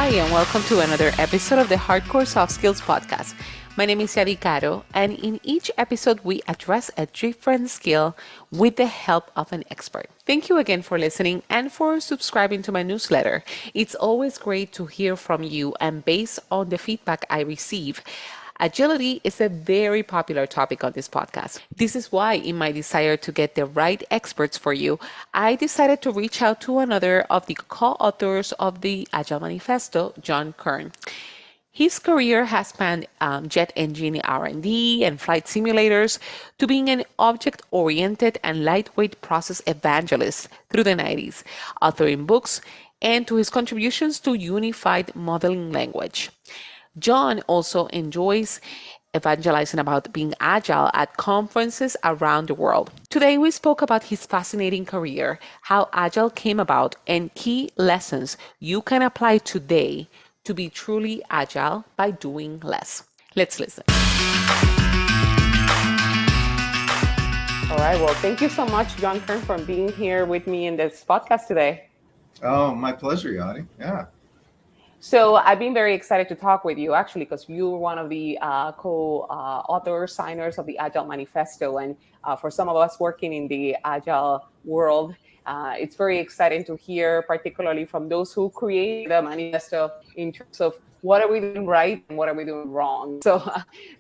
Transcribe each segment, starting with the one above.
Hi, and welcome to another episode of the Hardcore Soft Skills Podcast. My name is Yadi Caro, and in each episode, we address a different skill with the help of an expert. Thank you again for listening and for subscribing to my newsletter. It's always great to hear from you, and based on the feedback I receive, agility is a very popular topic on this podcast. This is why, in my desire to get the right experts for you, I decided to reach out to another of the co-authors of the Agile Manifesto, John Kern. His career has spanned jet engine R&D and flight simulators to being an object-oriented and lightweight process evangelist through the 90s, authoring books, and to his contributions to unified modeling language. John also enjoys evangelizing about being agile at conferences around the world. Today, we spoke about his fascinating career, how agile came about, and key lessons you can apply today to be truly agile by doing less. Let's listen. All right. Well, thank you so much, John Kern, for being here with me in this podcast today. Oh, my pleasure, Yadi. Yeah. So I've been very excited to talk with you, actually, because you're one of the co-authors, signers of the Agile Manifesto. And for some of us working in the Agile world, it's very exciting to hear, particularly from those who create the manifesto, in terms of what are we doing right and what are we doing wrong.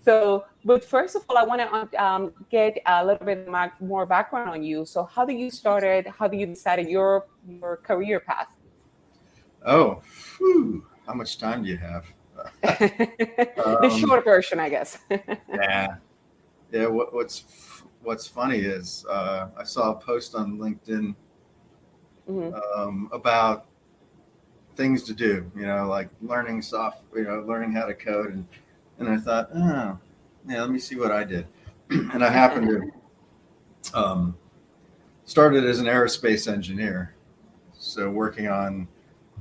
But first of all, I want to get a little bit more background on you. So how did you started? How did you decided your career path? Oh, whew. How much time do you have? The short version, I guess. Yeah. Yeah. What's funny is I saw a post on LinkedIn about things to do, like learning learning how to code. And I thought, oh, yeah, let me see what I did. And I happened to started as an aerospace engineer. So working on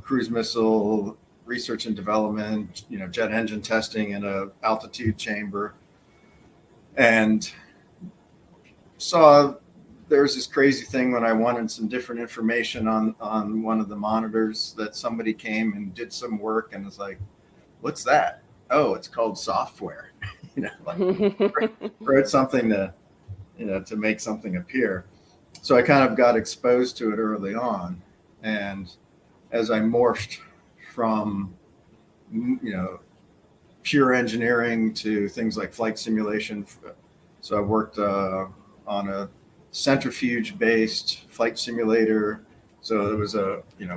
cruise missile research and development, jet engine testing in a altitude chamber, and saw there was this crazy thing when I wanted some different information on one of the monitors that somebody came and did some work and was like, what's that? Oh, it's called software. Wrote something to make something appear. So I kind of got exposed to it early on. And as I morphed from, pure engineering to things like flight simulation. So I worked on a centrifuge-based flight simulator. So there was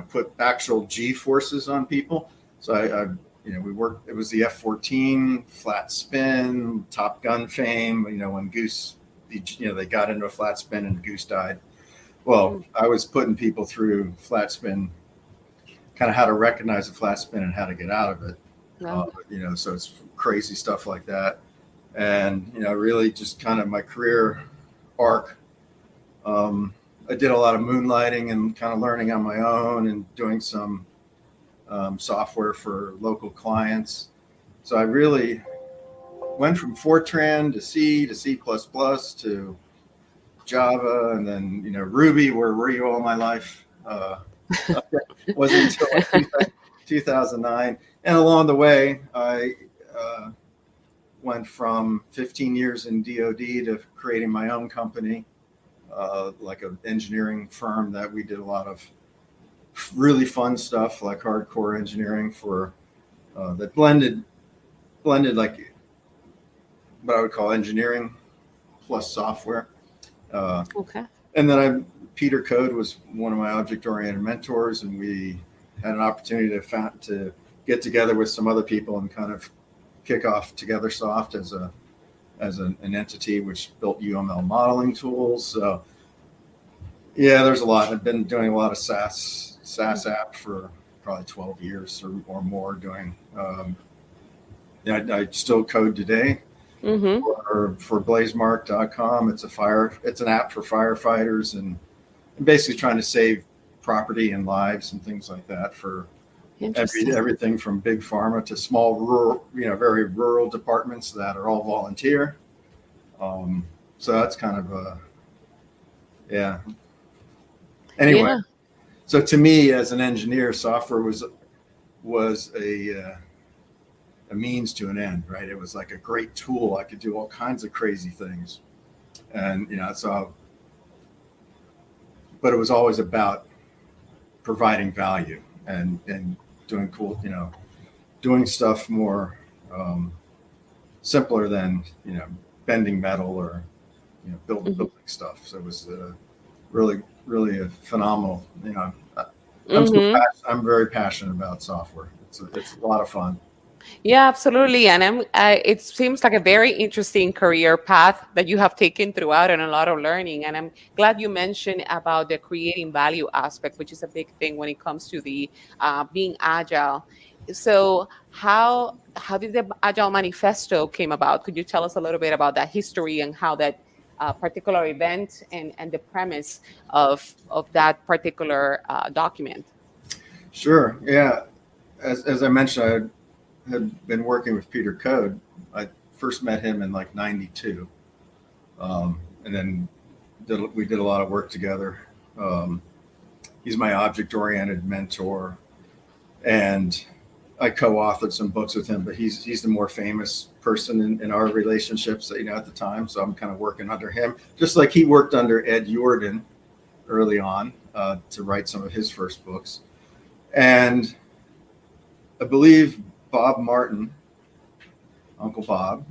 put actual G forces on people. So we worked, it was the F-14, flat spin, Top Gun fame, when Goose, they got into a flat spin and Goose died. Well, I was putting people through flat spin, kind of how to recognize a flat spin and how to get out of it. Wow. So it's crazy stuff like that. And, really just kind of my career arc. I did a lot of moonlighting and kind of learning on my own and doing some software for local clients. So I really went from Fortran to C to C++ to Java, and then, Ruby, where were you all my life? Wasn't until 2009. And along the way, I went from 15 years in DoD to creating my own company, like an engineering firm that we did a lot of really fun stuff, like hardcore engineering for that blended like what I would call engineering plus software. Okay. And then Peter Code was one of my object-oriented mentors, and we had an opportunity to get together with some other people and kind of kick off Together Soft as an entity which built UML modeling tools. So yeah, there's a lot. I've been doing a lot of SaaS app for probably 12 years or more doing. I still code today. For blazemark.com. It's an app for firefighters and basically trying to save property and lives and things like that for everything from big pharma to small rural, very rural departments that are all volunteer. So that's kind of Anyway, So to me as an engineer, software was was a means to an end, right? It was like a great tool. I could do all kinds of crazy things, and so. But it was always about providing value and doing cool, doing stuff more simpler than bending metal or building stuff. So it was really really a phenomenal. Mm-hmm. I'm very passionate about software. It's a lot of fun. Yeah, absolutely. And it seems like a very interesting career path that you have taken throughout and a lot of learning. And I'm glad you mentioned about the creating value aspect, which is a big thing when it comes to the being agile. So how did the Agile Manifesto came about? Could you tell us a little bit about that history and how that particular event and the premise of that particular document? Sure. Yeah. As I mentioned, I had been working with Peter Code. I first met him in like '92, and then we did a lot of work together. Um, he's my object-oriented mentor, and I co-authored some books with him. But he's the more famous person in our relationships, at the time. So I'm kind of working under him, just like he worked under Ed Jordan early on to write some of his first books. And I believe Bob Martin, Uncle Bob,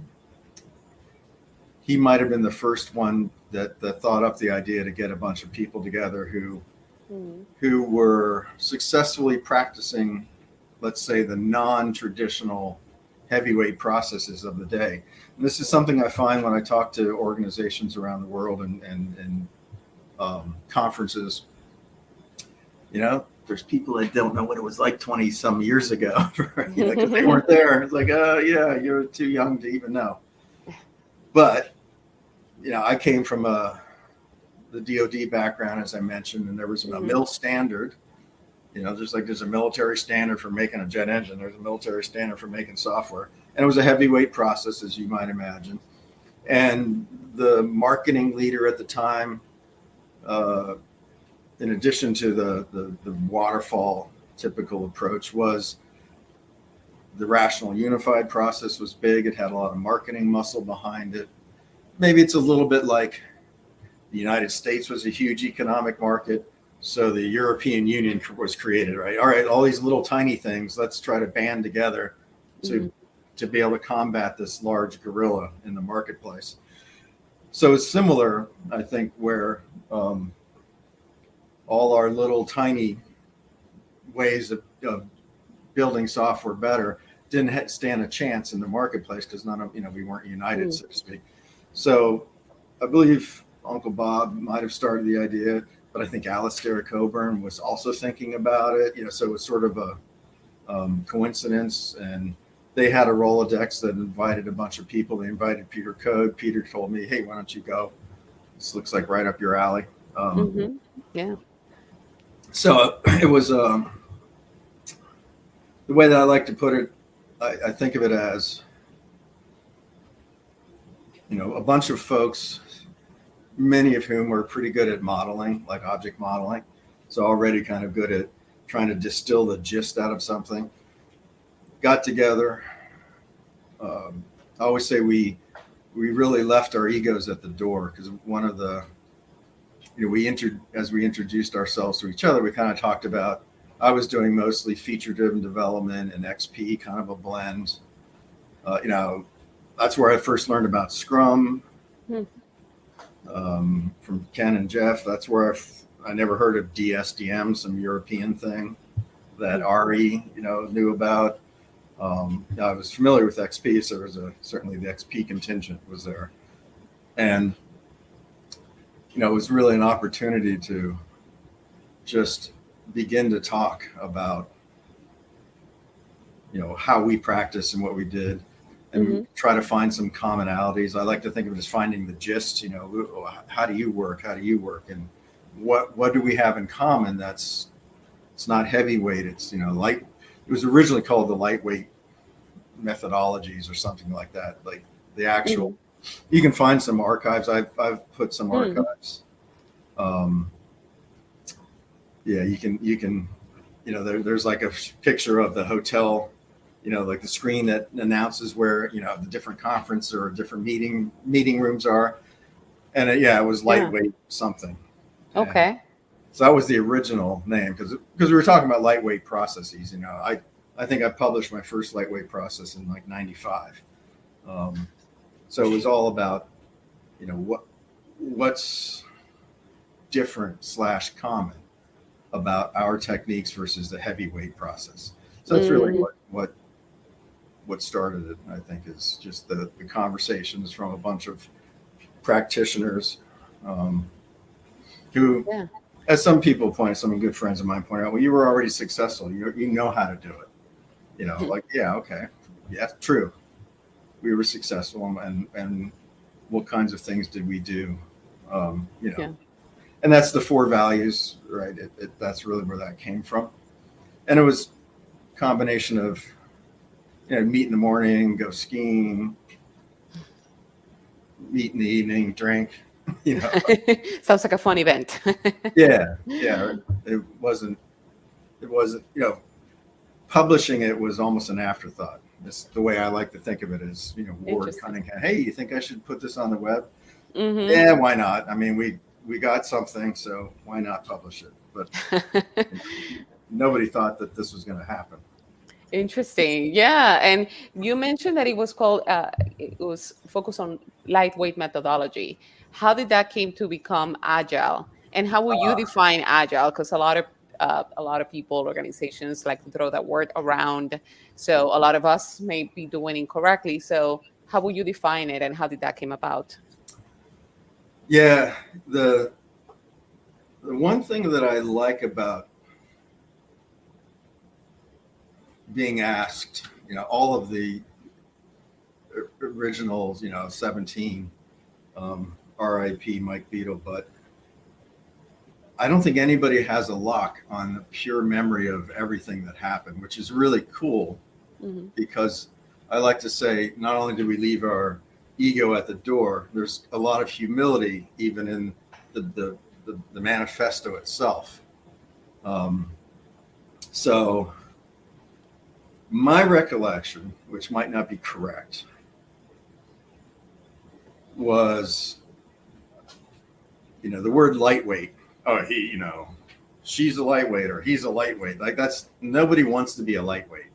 he might have been the first one that thought up the idea to get a bunch of people together who were successfully practicing, let's say, the non-traditional heavyweight processes of the day. And this is something I find when I talk to organizations around the world and conferences. There's people that don't know what it was like 20 some years ago because they weren't there. It's like, yeah, you're too young to even know. But I came from the DoD background, as I mentioned, and there was a mill standard. Just like there's a military standard for making a jet engine, there's a military standard for making software, and it was a heavyweight process, as you might imagine. And the marketing leader at the time, in addition to the waterfall typical approach, was the rational unified process was big. It had a lot of marketing muscle behind it. Maybe it's a little bit like the United States was a huge economic market, so the European Union was created, right? All right, all these little tiny things, let's try to band together to be able to combat this large gorilla in the marketplace. So it's similar, I think, where all our little tiny ways of building software better didn't stand a chance in the marketplace because none of we weren't united, so to speak. So I believe Uncle Bob might have started the idea, but I think Alistair Coburn was also thinking about it. So it was sort of a coincidence, and they had a Rolodex that invited a bunch of people. They invited Peter Code. Peter told me, "Hey, why don't you go? This looks like right up your alley." Yeah. So it was the way that I like to put it. I think of it as a bunch of folks, many of whom were pretty good at modeling, like object modeling, so already kind of good at trying to distill the gist out of something. Got together. I always say we really left our egos at the door, because one of the as we introduced ourselves to each other, we kind of talked about, I was doing mostly feature-driven development and XP, kind of a blend. That's where I first learned about Scrum from Ken and Jeff. That's where I never heard of DSDM, some European thing that Ari, knew about. I was familiar with XP, so there was certainly the XP contingent was there, and it was really an opportunity to just begin to talk about how we practice and what we did, and try to find some commonalities. I like to think of it as finding the gist. How do you work? How do you work? And what do we have in common? It's not heavyweight. It's light. It was originally called the lightweight methodologies or something like that. Like the actual, you can find some archives. I've put some archives. Yeah, you can there's like a picture of the hotel, like the screen that announces where, the different conference or different meeting rooms are. And it was Yeah. lightweight something. And Okay. so that was the original name because we were talking about lightweight processes. I think I published my first lightweight process in like 95. So it was all about, what's different / common about our techniques versus the heavyweight process. So that's really Mm, what started it. I think is just the conversations from a bunch of practitioners, um, who, yeah. as some good friends of mine point out, well, you were already successful. You know how to do it. Like, yeah, okay, yeah, true. We were successful, and what kinds of things did we do? Yeah. And that's the 4 values, right? That's really where that came from, and it was a combination of meet in the morning, go skiing, meet in the evening, drink. You know, Sounds like a fun event. yeah, yeah. It wasn't. It wasn't. Publishing it was almost an afterthought. This the way I like to think of it is, Ward Interesting. Cunningham. Hey, you think I should put this on the web? Hmm. Yeah, why not? I mean, we got something, so why not publish it? But you know, nobody thought that this was going to happen. Interesting. Yeah. And you mentioned that it was called, it was focused on lightweight methodology. How did that came to become agile? And how would you Uh, define agile? Because a lot of people, organizations like to throw that word around. So a lot of us may be doing incorrectly. So how would you define it, and how did that came about? yeah, the one thing that I like about being asked, all of the originals, 17, RIP Mike Beadle, but I don't think anybody has a lock on the pure memory of everything that happened, which is really cool Hmm. because I like to say not only do we leave our ego at the door, there's a lot of humility even in the manifesto itself. Um, so my recollection, which might not be correct, was the word lightweight. Oh, she's a lightweight or he's a lightweight. Like that's nobody wants to be a lightweight,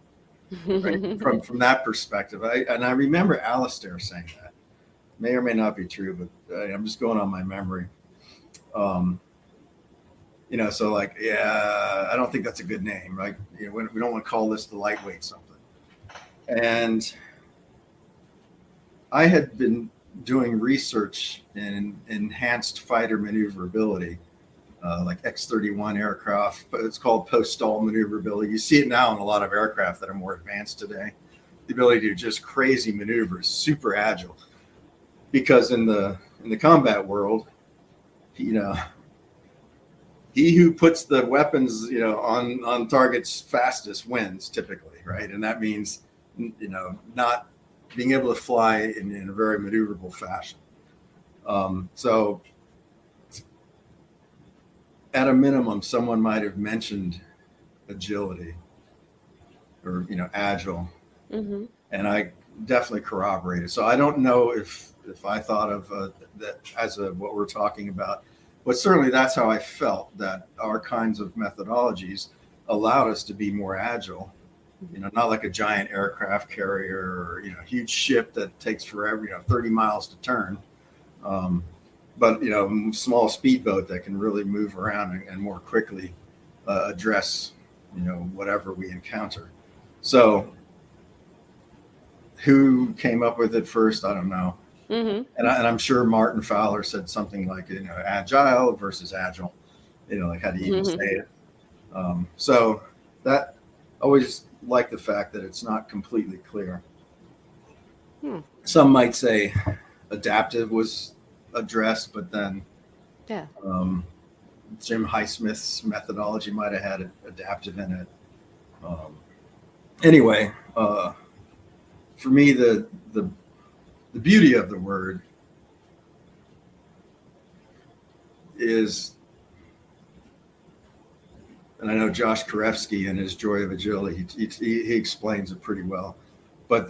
right? From that perspective, I remember Alistair saying that. May or may not be true, but I'm just going on my memory. Um, so like, yeah, I don't think that's a good name, right? We don't want to call this the lightweight something. And I had been doing research in enhanced fighter maneuverability, like X-31 aircraft, but it's called post-stall maneuverability. You see it now in a lot of aircraft that are more advanced today. The ability to do just crazy maneuvers, super agile. Because in the combat world, you know, he who puts the weapons, on targets fastest wins typically, right? And that means, not being able to fly in a very maneuverable fashion. So at a minimum, someone might have mentioned agility or, agile, Hmm. and I definitely corroborated. So I don't know if I thought of that as what we're talking about, but certainly that's how I felt that our kinds of methodologies allowed us to be more agile. Not like a giant aircraft carrier or huge ship that takes forever, 30 miles to turn, um, but small speedboat that can really move around and more quickly address whatever we encounter. So who came up with it first? I don't know. Hmm. And I'm sure Martin Fowler said something like, agile versus agile, like how do you even say Hmm. it? So that I always like the fact that it's not completely clear. Hmm. Some might say adaptive was addressed, but then Yeah. um, Jim Highsmith's methodology might have had adaptive in it. Um, anyway, for me, the beauty of the word is and I know Josh Karefsky in his Joy of Agility, he explains it pretty well. But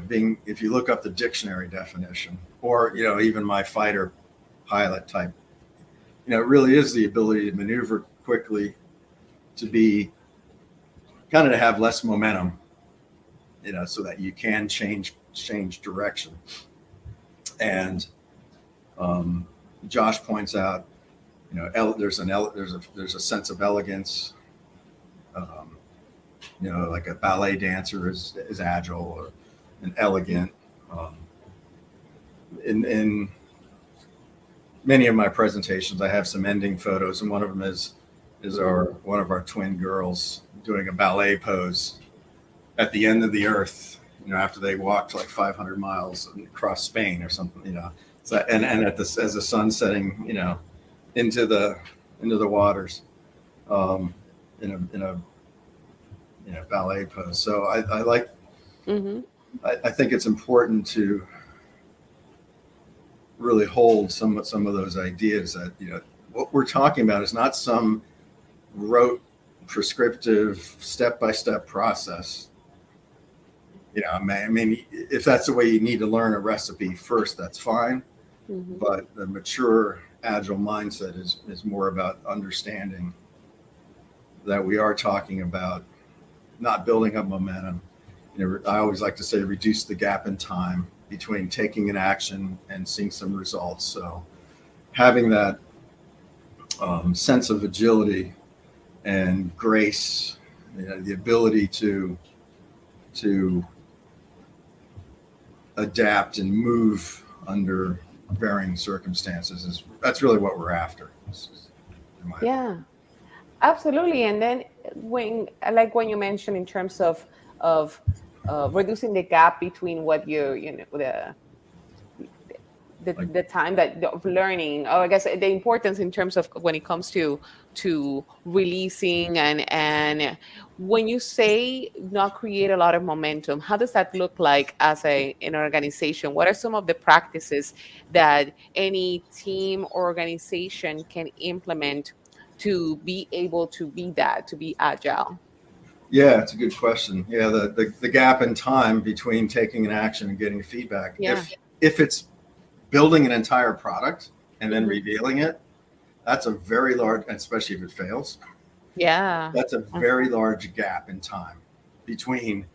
being, if you look up the dictionary definition, or even my fighter pilot type, it really is the ability to maneuver quickly, to be kind of to have less momentum, so that you can change direction. And Josh points out, there's a sense of elegance. Like a ballet dancer is agile or an elegant. In many of my presentations, I have some ending photos, and one of them is one of our twin girls doing a ballet pose at the end of the earth. After they walked like 500 miles across Spain or something. So, and as the sun's setting, into the waters, in a ballet pose. So I like. Mm-hmm. I think it's important to really hold some of those ideas that what we're talking about is not some rote, prescriptive, step-by-step process. I mean, if that's the way you need to learn a recipe first, that's fine. Mm-hmm. But the mature agile mindset is more about understanding that we are talking about not building up momentum. I always like to say reduce the gap in time between taking an action and seeing some results. So having that sense of agility and grace, the ability to adapt and move under varying circumstances that's really what we're after. Yeah, absolutely. And then when you mentioned in terms of reducing the gap between what the time that of learning, or I guess the importance in terms of when it comes to releasing, and when you say not create a lot of momentum, how does that look like as an organization? What are some of the practices that any team or organization can implement to be able to be agile? Yeah, it's a good question. Yeah, the gap in time between taking an action and getting feedback. Yeah. If it's building an entire product and then Mhm. revealing it, that's a very large, especially if it fails, Yeah. that's a very large gap in time between,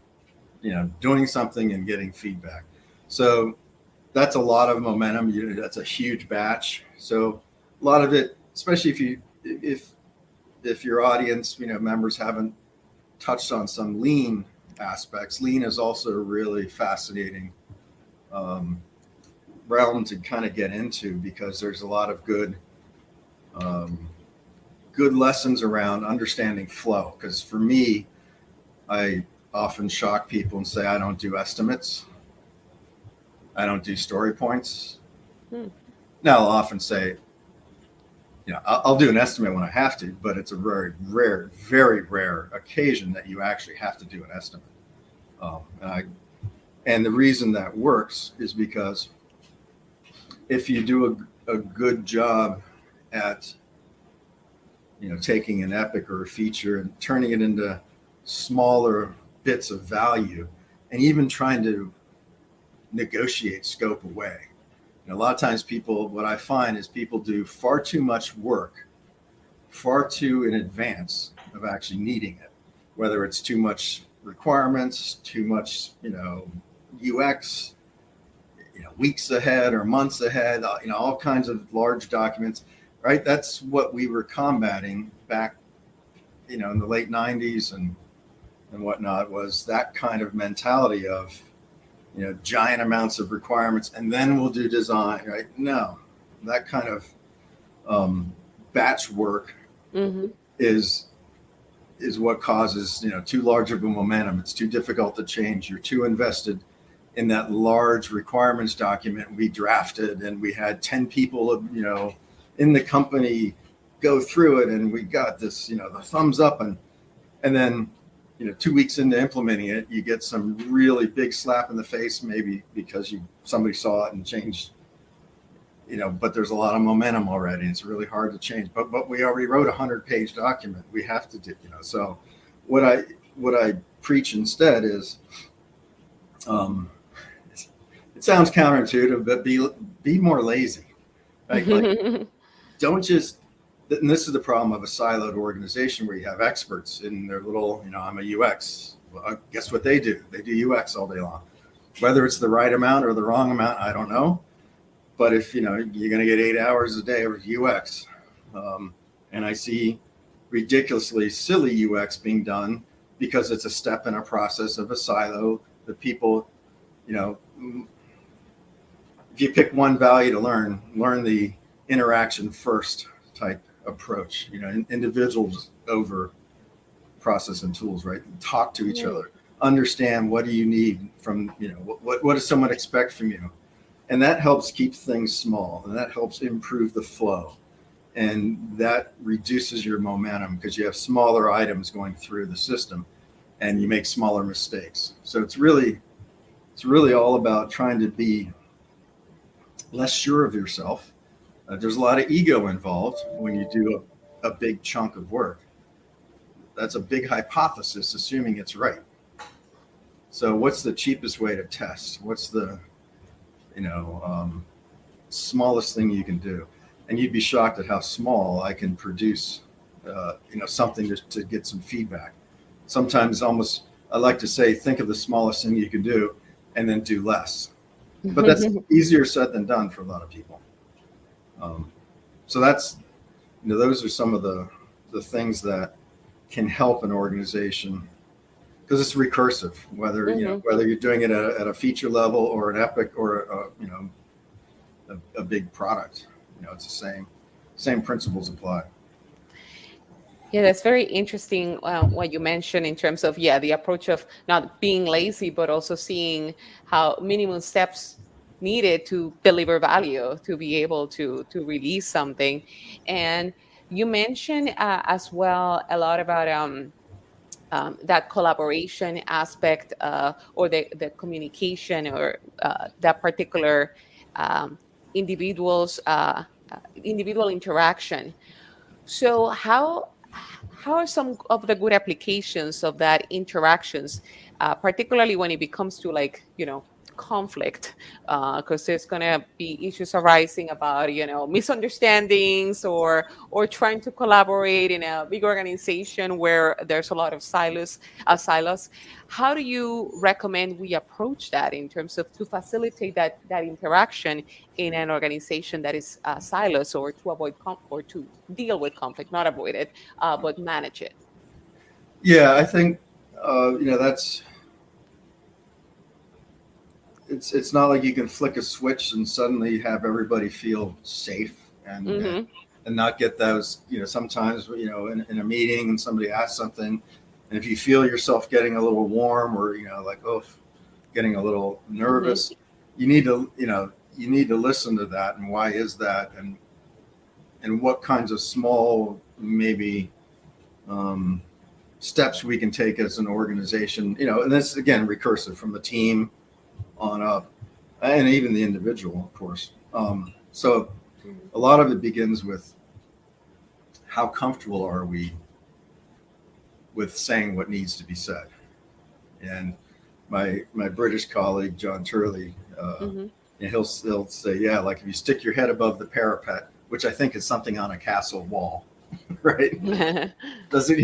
doing something and getting feedback. So that's a lot of momentum. That's a huge batch. So a lot of it, especially if your audience, members haven't touched on some lean aspects. Lean is also a really fascinating realm to kind of get into, because there's a lot of good lessons around understanding flow. Because for me, I often shock people and say I don't do estimates, I don't do story points. Hmm. Now I'll often say, I'll do an estimate when I have to, but it's a very rare occasion that you actually have to do an estimate. And the reason that works is because if you do a good job at taking an epic or a feature and turning it into smaller bits of value, and even trying to negotiate scope away. A lot of times what I find is people do far too much work, far too in advance of actually needing it, whether it's too much requirements, too much, UX, weeks ahead or months ahead, all kinds of large documents, right? That's what we were combating back, in the late 90s and whatnot, was that kind of mentality of, giant amounts of requirements, and then we'll do design, right? No, that kind of batch work Mm-hmm. is what causes, too large of a momentum. It's too difficult to change. You're too invested in that large requirements document we drafted, and we had 10 people, in the company go through it, and we got this, the thumbs up, and then 2 weeks into implementing it, you get some really big slap in the face, maybe because somebody saw it and changed but there's a lot of momentum already. It's really hard to change. But we already wrote a 100-page document. We have to do, So what I preach instead is, um, it sounds counterintuitive, but be more lazy. Right? Like, don't just. And this is the problem of a siloed organization where you have experts in their little. I'm a UX. Well, guess what they do? They do UX all day long. Whether it's the right amount or the wrong amount, I don't know. But if you're going to get 8 hours a day of UX, and I see ridiculously silly UX being done because it's a step in a process of a silo that people, if you pick one value to learn the interaction first type approach. Individuals over process and tools, right? Talk to each other, understand what do you need from, what does someone expect from you? And that helps keep things small, and that helps improve the flow. And that reduces your momentum because you have smaller items going through the system and you make smaller mistakes. So it's really all about trying to be less sure of yourself. There's a lot of ego involved when you do a big chunk of work. That's a big hypothesis, assuming it's right. So what's the cheapest way to test? What's the smallest thing you can do? And you'd be shocked at how small I can produce, something to get some feedback. Sometimes almost, I like to say, think of the smallest thing you can do and then do less. But that's easier said than done for a lot of people. So that's, those are some of the things that can help an organization, because it's recursive, whether whether you're doing it at a feature level or an epic or a big product. It's the same principles apply. Yeah, that's very interesting what you mentioned in terms of, the approach of not being lazy, but also seeing how minimum steps needed to deliver value, to be able to release something. And you mentioned as well a lot about that collaboration aspect, or the communication, or that particular um, individual's individual interaction. So how are some of the good applications of that interactions, particularly when it becomes to, like, conflict, because there's going to be issues arising about, misunderstandings, or trying to collaborate in a big organization where there's a lot of silos. How do you recommend we approach that in terms of to facilitate that interaction in an organization that is silos, or to avoid or to deal with conflict, not avoid it, but manage it? Yeah, I think that's it's not like you can flick a switch and suddenly have everybody feel safe and not get those. Sometimes in a meeting and somebody asks something, and if you feel yourself getting a little warm or getting a little nervous, you need to listen to that, and why is that, and what kinds of small maybe steps we can take as an organization, and this again recursive from the team on up, and even the individual, of course. So a lot of it begins with how comfortable are we with saying what needs to be said. And my British colleague John Turley, he'll say, yeah, like if you stick your head above the parapet, which I think is something on a castle wall, right? does it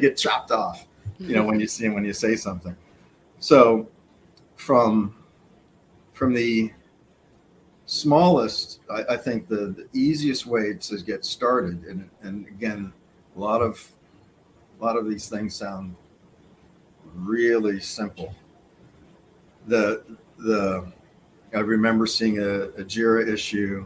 get chopped off? When you say something. So from the smallest, I think the easiest way to get started, and again, a lot of these things sound really simple. I remember seeing a Jira issue.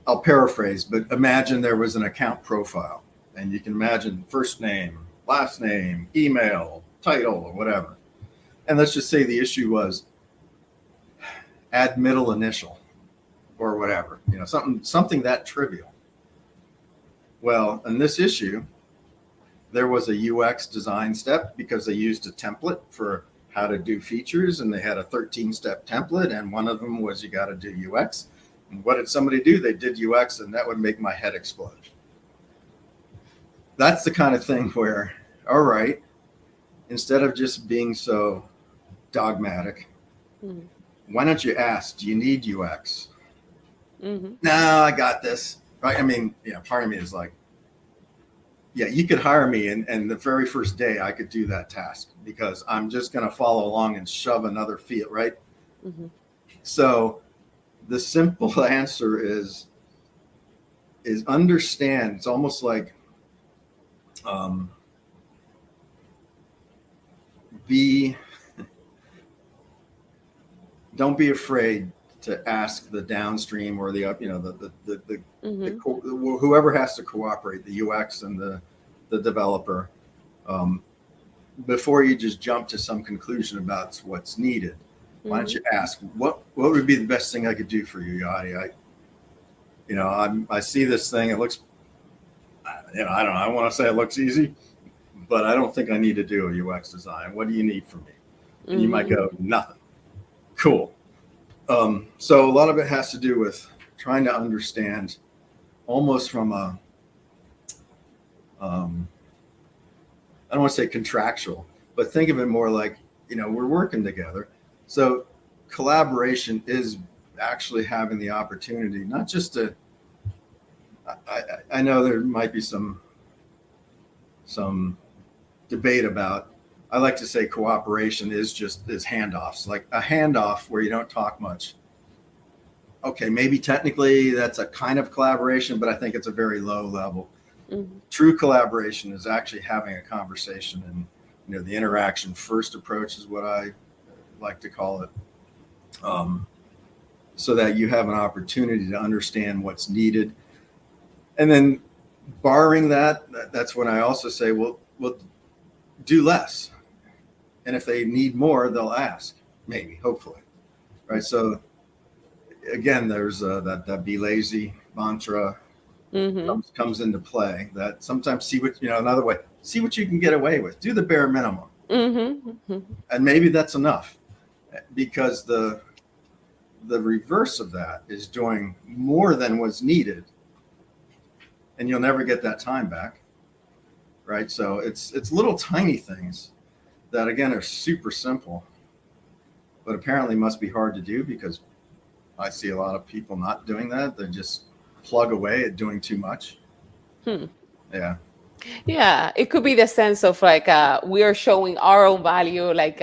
I'll paraphrase, but imagine there was an account profile, and you can imagine first name, last name, email, title, or whatever. And let's just say the issue was add middle initial or whatever, something that trivial. Well, in this issue, there was a UX design step because they used a template for how to do features, and they had a 13-step template, and one of them was you got to do UX. And what did somebody do? They did UX, and that would make my head explode. That's the kind of thing where, all right, instead of just being so dogmatic, Mm-hmm. why don't you ask, do you need UX? Mm-hmm. No, I got this. Right? I mean, part of me is like, yeah, you could hire me, and the very first day I could do that task because I'm just going to follow along and shove another field, right? Mm-hmm. So the simple answer is understand. It's almost like um, be don't be afraid to ask the downstream or the up, Mm-hmm. whoever has to cooperate, the UX and the developer, um, before you just jump to some conclusion about what's needed. Why don't Mm-hmm. you ask what would be the best thing I could do for you, Yadi? I see this thing. It looks, I don't know. I want to say it looks easy, but I don't think I need to do a UX design. What do you need from me? And you might Mm-hmm. go, nothing. Cool. So a lot of it has to do with trying to understand almost from a, I don't want to say contractual, but think of it more like, we're working together. So collaboration is actually having the opportunity, not just to, I know there might be some debate about, I like to say cooperation is handoffs, like a handoff where you don't talk much. Okay, maybe technically that's a kind of collaboration, but I think it's a very low level. Mm-hmm. True collaboration is actually having a conversation, and the interaction first approach is what I like to call it, so that you have an opportunity to understand what's needed. And then barring that's when I also say, well, do less. And if they need more, they'll ask, maybe, hopefully. Right. So again, there's that be lazy mantra Mm-hmm. comes into play, that sometimes another way, see what you can get away with, do the bare minimum. Mm-hmm. And maybe that's enough, because the reverse of that is doing more than was needed, and you'll never get that time back. Right. So it's little tiny things that again are super simple, but apparently must be hard to do, because I see a lot of people not doing that. They just plug away at doing too much. Hmm. Yeah. Yeah, it could be the sense of like we are showing our own value, like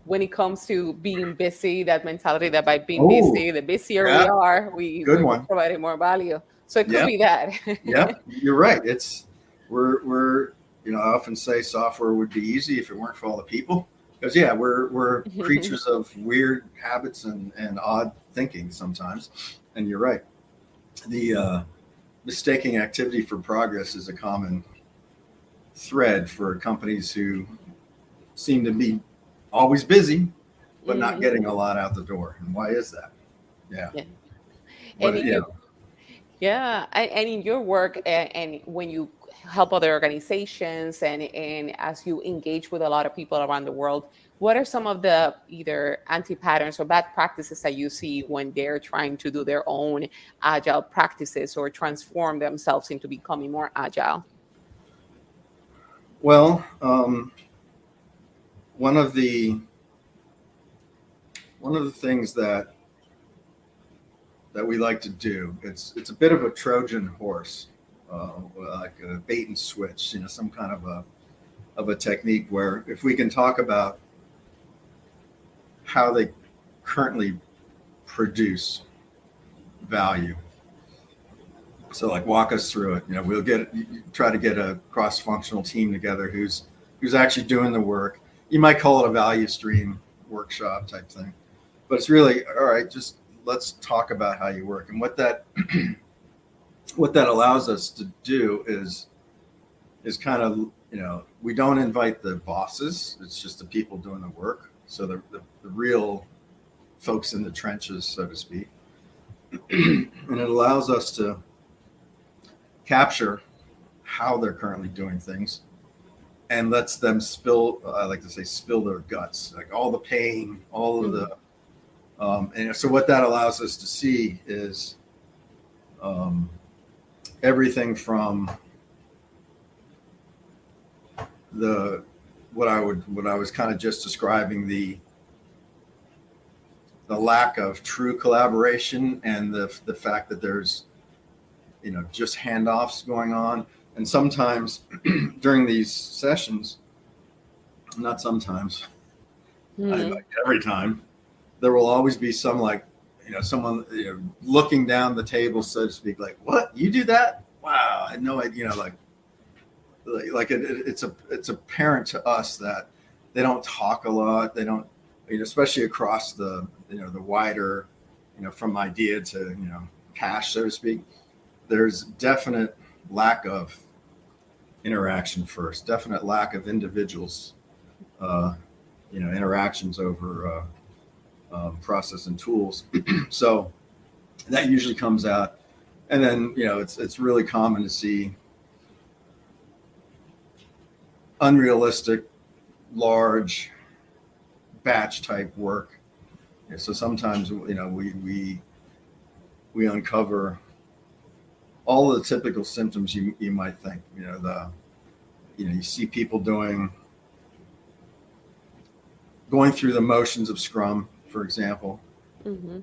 when it comes to being busy, that mentality that by being Oh, busy, the busier we yeah. are, Good we're one. providing more value. So it could Yep. be that. Yep. You're right. We're I often say software would be easy if it weren't for all the people. Because yeah, we're creatures of weird habits and odd thinking sometimes. And you're right. The mistaking activity for progress is a common thread for companies who seem to be always busy, but not Hmm. getting a lot out the door. And why is that? Yeah. Yeah. And What? in Yeah. your Yeah, and in your work, and when you help other organizations, and as you engage with a lot of people around the world, what are some of the either anti-patterns or bad practices that you see when they're trying to do their own agile practices or transform themselves into becoming more agile? Well, one of the things that we like to do, it's a bit of a Trojan horse, like a bait and switch, some kind of a technique where if we can talk about how they currently produce value. So like walk us through it. We'll try to get a cross-functional team together who's actually doing the work. You might call it a value stream workshop type thing, but it's really, all right, just let's talk about how you work. And what that allows us to do is kind of, we don't invite the bosses. It's just the people doing the work. So the real folks in the trenches, so to speak. And it allows us to capture how they're currently doing things, and lets them spill, I like to say, spill their guts, like all the pain, all of Mhm. the, and so what that allows us to see is um, everything from the what I was kind of just describing, the lack of true collaboration and the fact that there's just handoffs going on. And sometimes during these sessions, not sometimes, Hmm. like every time, there will always be some, like, someone looking down the table, so to speak, like, what, you do that? Wow, I had no idea. It's apparent to us that they don't talk a lot. They don't, especially across the wider, from idea to cash, so to speak. There's definite lack of interaction first. Definite lack of individuals, uh, interactions over process and tools. So that usually comes out, and then it's really common to see unrealistic, large batch type work. So sometimes we uncover all of the typical symptoms you might think. You see people going through the motions of Scrum, for example, Hmm.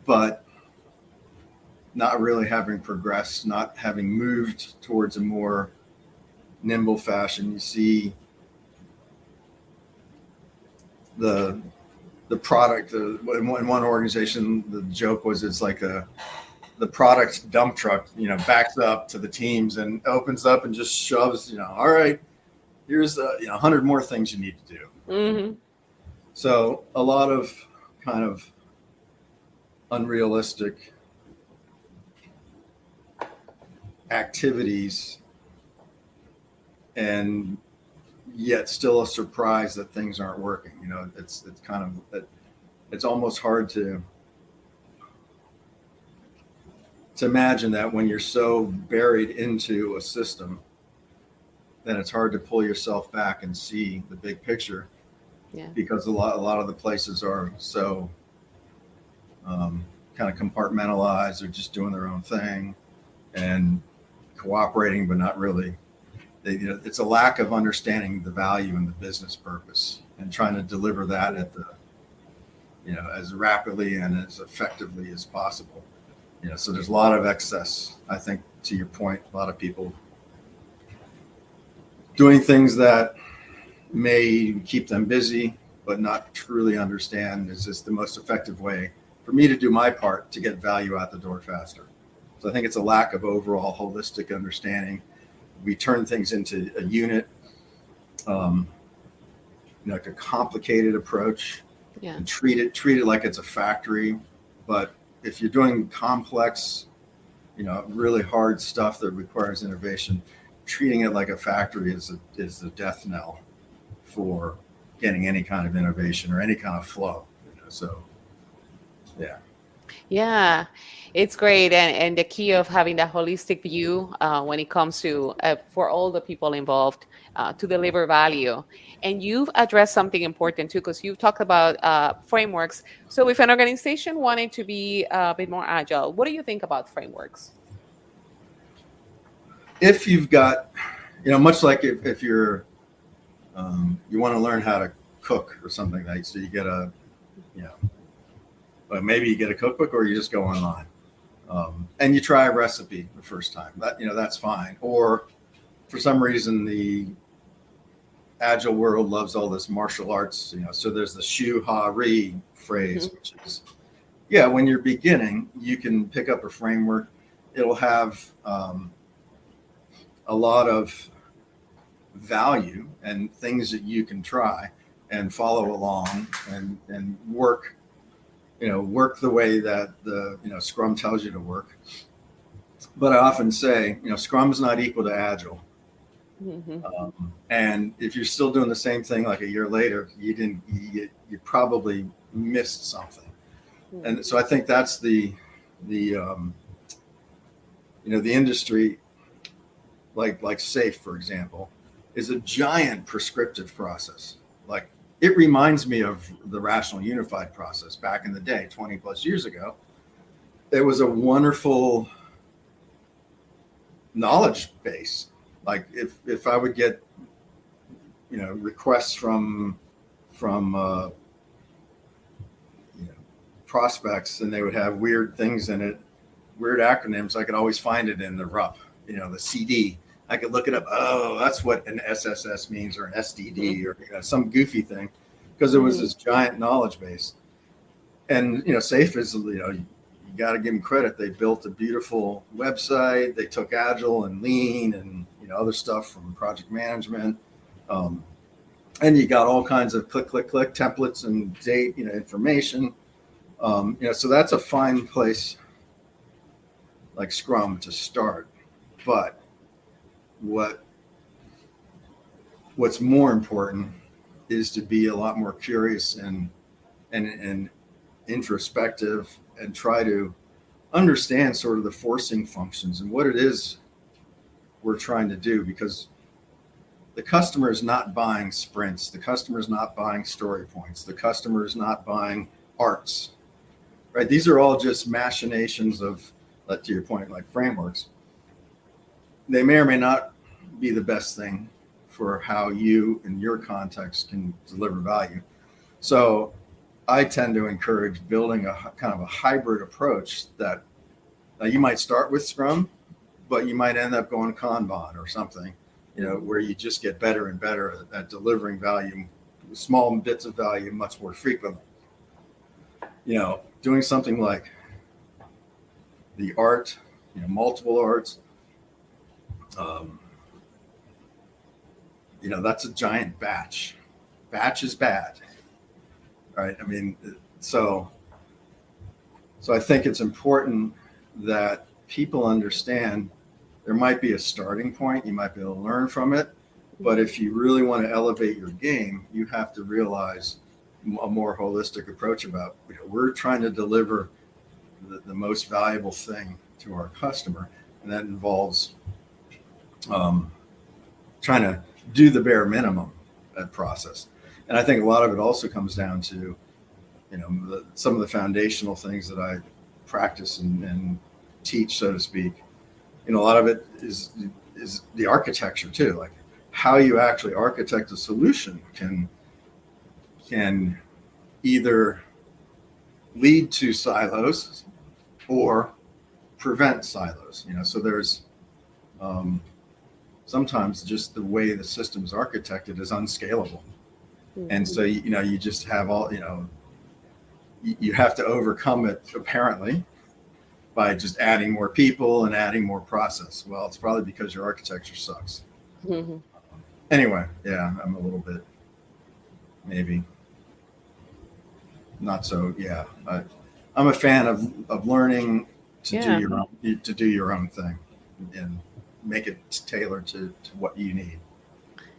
but not really having progressed, not having moved towards a more nimble fashion. You see the product in one organization. The joke was, it's like the product dump truck, backs up to the teams and opens up and just shoves, all right, here's 100 more things you need to do. Hmm. So a lot of kind of unrealistic activities, and yet still a surprise that things aren't working. It's kind of, it's almost hard to imagine that when you're so buried into a system, then it's hard to pull yourself back and see the big picture, Yeah. because a lot of the places are so kind of compartmentalized. They're just doing their own thing and cooperating, but not really. It's a lack of understanding the value and the business purpose, and trying to deliver that at the as rapidly and as effectively as possible. So there's a lot of excess. I think, to your point, a lot of people doing things that may keep them busy, but not truly understand, is this the most effective way for me to do my part to get value out the door faster. So I think it's a lack of overall holistic understanding. We turn things into a unit, um, like a complicated approach, Yeah. and treat it like it's a factory. But if you're doing complex, really hard stuff that requires innovation, treating it like a factory is the death knell for getting any kind of innovation or any kind of flow. So yeah. Yeah, it's great. And the key of having that holistic view when it comes to for all the people involved to deliver value. And you've addressed something important too, because you've talked about frameworks. So if an organization wanted to be a bit more agile, what do you think about frameworks? If you've got, much like if you're, you want to learn how to cook or something, like, so you get you know, maybe you get a cookbook, or you just go online, and you try a recipe the first time. That's fine. Or for some reason, the agile world loves all this martial arts. So there's the shu ha ri phrase, Hmm. which is, yeah, when you're beginning, you can pick up a framework. It'll have a lot of value and things that you can try and follow along and work the way that the Scrum tells you to work. But I often say, Scrum is not equal to Agile. Hmm. And if you're still doing the same thing like a year later, you probably missed something. And so I think that's the the industry, like SAFe, for example, is a giant prescriptive process. Like, it reminds me of the Rational Unified process back in the day, 20 plus years ago. It was a wonderful knowledge base. Like if I would get, requests from you know, prospects, and they would have weird things in it, weird acronyms, I could always find it in the RUP, the CD. I could look it up. Oh, that's what an SSS means, or an SDD, or some goofy thing, because it was this giant knowledge base. And Safe is, you got to give them credit. They built a beautiful website. They took agile and lean and other stuff from project management. And you got all kinds of click templates and date information. So that's a fine place, like Scrum, to start. But what's more important is to be a lot more curious and introspective, and try to understand sort of the forcing functions and what it is we're trying to do, because the customer is not buying sprints, the customer is not buying story points, the customer is not buying arts, right? These are all just machinations of, to your point, like frameworks. They may or may not be the best thing for how you in your context can deliver value. So I tend to encourage building a kind of a hybrid approach that you might start with Scrum, but you might end up going Kanban or something, where you just get better and better at delivering value, small bits of value, much more frequently. Doing something like the art, multiple arts, that's a giant batch. Batch is bad, right? I mean, so I think it's important that people understand there might be a starting point. You might be able to learn from it. But if you really want to elevate your game, you have to realize a more holistic approach about, we're trying to deliver the most valuable thing to our customer. And that involves trying to do the bare minimum at process. And I think a lot of it also comes down to, some of the foundational things that I practice and teach, so to speak. A lot of it is the architecture too, like how you actually architect a solution can either lead to silos or prevent silos. So there's sometimes just the way the system is architected is unscalable. Mm-hmm. And so, you just have all, you have to overcome it apparently by just adding more people and adding more process. Well, it's probably because your architecture sucks. Mm-hmm. Anyway, yeah, I'm a little bit, maybe not so. Yeah, I'm a fan of learning to do your own thing and make it tailored to what you need.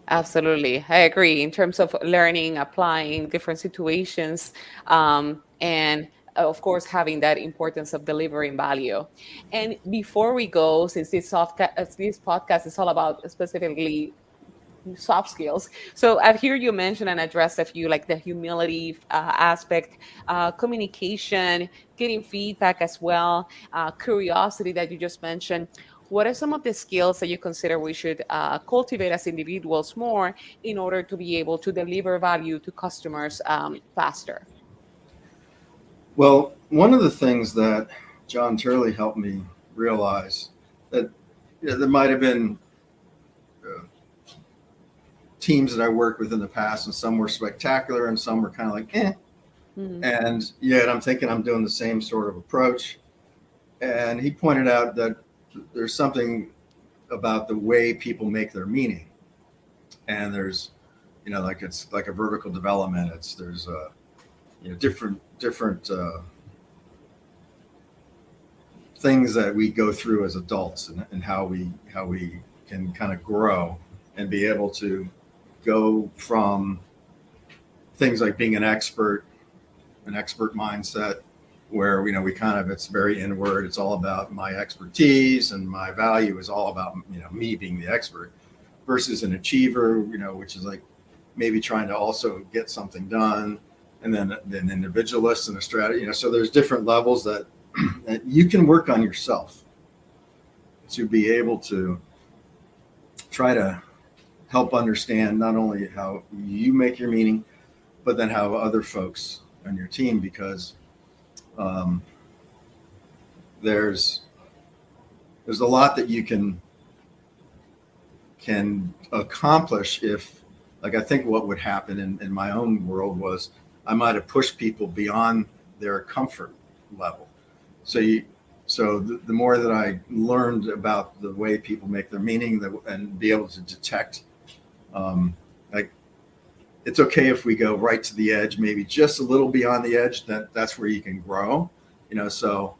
Absolutely. I agree in terms of learning, applying different situations, and of course, having that importance of delivering value. And before we go, since this podcast is all about specifically soft skills. So I've heard you mention and address a few, like the humility aspect, communication, getting feedback as well, curiosity that you just mentioned. What are some of the skills that you consider we should cultivate as individuals more in order to be able to deliver value to customers faster? Well, one of the things that John Turley helped me realize that there might have been teams that I worked with in the past, and some were spectacular and some were kind of like, eh. Mm-hmm. And yet I'm thinking I'm doing the same sort of approach. And he pointed out that there's something about the way people make their meaning. And there's, like it's like a vertical development. There's different things that we go through as adults, and how we can kind of grow and be able to go from things like being an expert mindset, where we kind of, it's very inward, it's all about my expertise, and my value is all about me being the expert, versus an achiever, which is like maybe trying to also get something done, and then individualist and a strategy. So there's different levels that you can work on yourself. to be able to try to help understand not only how you make your meaning, but then how other folks on your team, because um, there's there's a lot that you can accomplish if, like, I think what would happen in my own world was I might have pushed people beyond their comfort level. So the more that I learned about the way people make their meaning, and be able to detect, like, it's okay if we go right to the edge, maybe just a little beyond the edge. That's where you can grow, So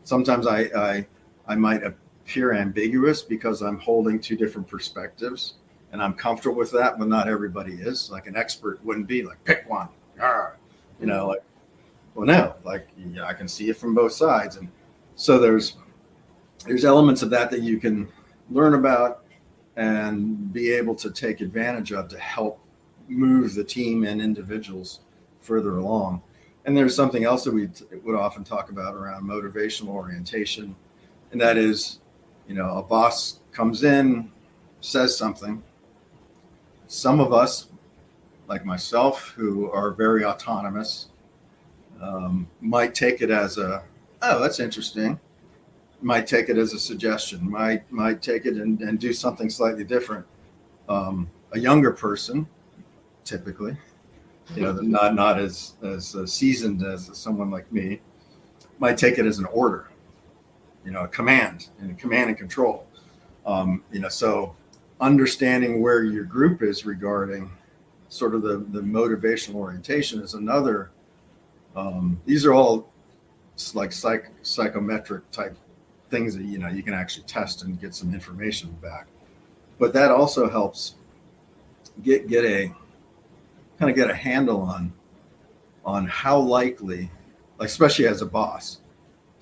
sometimes I might appear ambiguous because I'm holding two different perspectives, and I'm comfortable with that, but not everybody is. Like, an expert wouldn't be like, pick one, like, well, no, like, I can see it from both sides. And so there's elements of that you can learn about and be able to take advantage of to help move the team and individuals further along. And there's something else that we would often talk about around motivational orientation, and that is, a boss comes in, says something. Some of us, like myself, who are very autonomous, might take it as oh, that's interesting. Might take it as a suggestion. Might take it and do something slightly different. A younger person, typically, not as seasoned as someone like me, might take it as an order, a command and control. So understanding where your group is regarding sort of the motivational orientation is another. These are all like psychometric type things that you can actually test and get some information back. But that also helps get a handle on how likely, like, especially as a boss,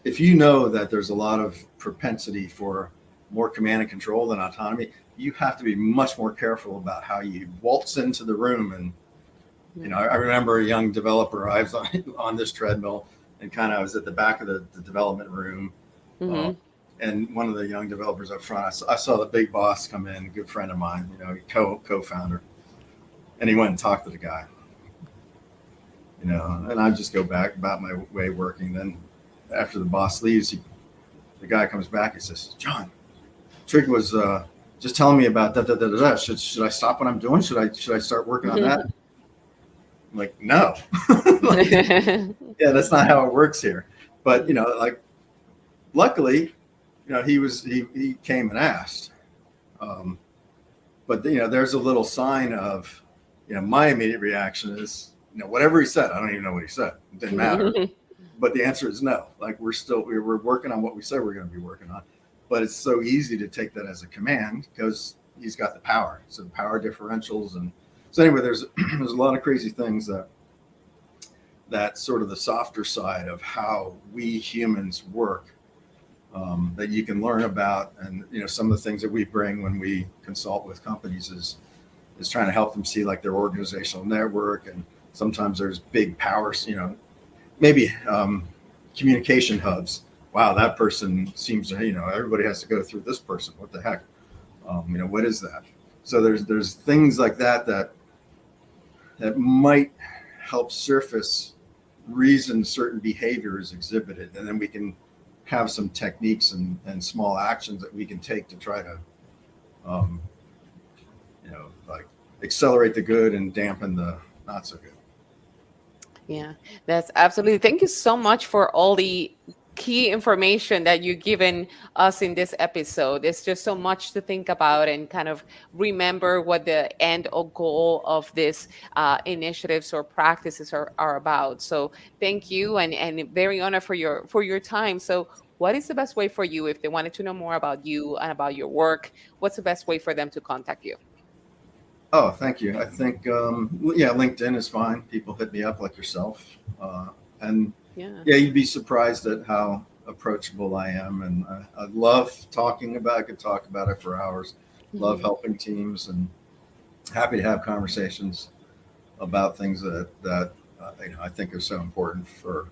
if you know that there's a lot of propensity for more command and control than autonomy, you have to be much more careful about how you waltz into the room. And I remember a young developer. I was on this treadmill, and I was at the back of the development room. Mm-hmm. And one of the young developers up front, I saw the big boss come in, a good friend of mine, co-founder, and he went and talked to the guy, and I just go back about my way working. Then after the boss leaves, the guy comes back and says, "John, Trig was just telling me about that. Should I stop what I'm doing? Should I start working on that?" I'm like, no. Like, yeah, that's not how it works here. But like, luckily, he came and asked. But there's a little sign of, my immediate reaction is, whatever he said, I don't even know what he said. It didn't matter. But the answer is no. Like, we're working on what we said we're going to be working on. But it's so easy to take that as a command because he's got the power. So power differentials. And so anyway, there's a lot of crazy things that sort of the softer side of how we humans work, that you can learn about. And some of the things that we bring when we consult with companies is trying to help them see, like, their organizational network. And sometimes there's big powers, maybe communication hubs. Wow, that person seems to, everybody has to go through this person. What the heck? What is that? So there's things like that might help surface reason certain behavior is exhibited, and then we can have some techniques and small actions that we can take to try to, like, accelerate the good and dampen the not so good. Yeah, that's absolutely. Thank you so much for all the key information that you've given us in this episode. There's just so much to think about and kind of remember what the end or goal of this initiatives or practices are about. So thank you, and very honored for your time. So what is the best way for you if they wanted to know more about you and about your work? What's the best way for them to contact you? Oh, thank you. I think, LinkedIn is fine. People hit me up like yourself. And Yeah. yeah, you'd be surprised at how approachable I am. And I love talking about it. I could talk about it for hours. Love helping teams, and happy to have conversations about things that I think are so important for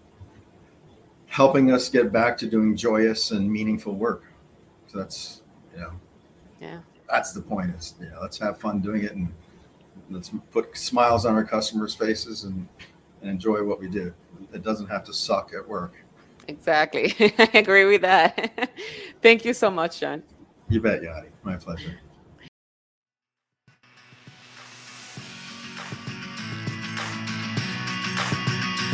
helping us get back to doing joyous and meaningful work. So that's, you know, Yeah. that's the point is, let's have fun doing it, and let's put smiles on our customers' faces, and enjoy what we do. It doesn't have to suck at work. Exactly. I agree with that. Thank you so much, John. You bet, Yadi. My pleasure.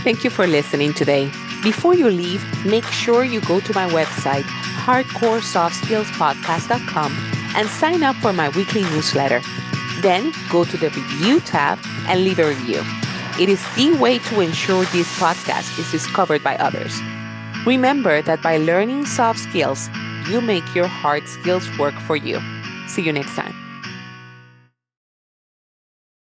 Thank you for listening today. Before you leave, make sure you go to my website, hardcoresoftskillspodcast.com, and sign up for my weekly newsletter. Then go to the review tab and leave a review. It is the way to ensure this podcast is discovered by others. Remember that by learning soft skills, you make your hard skills work for you. See you next time.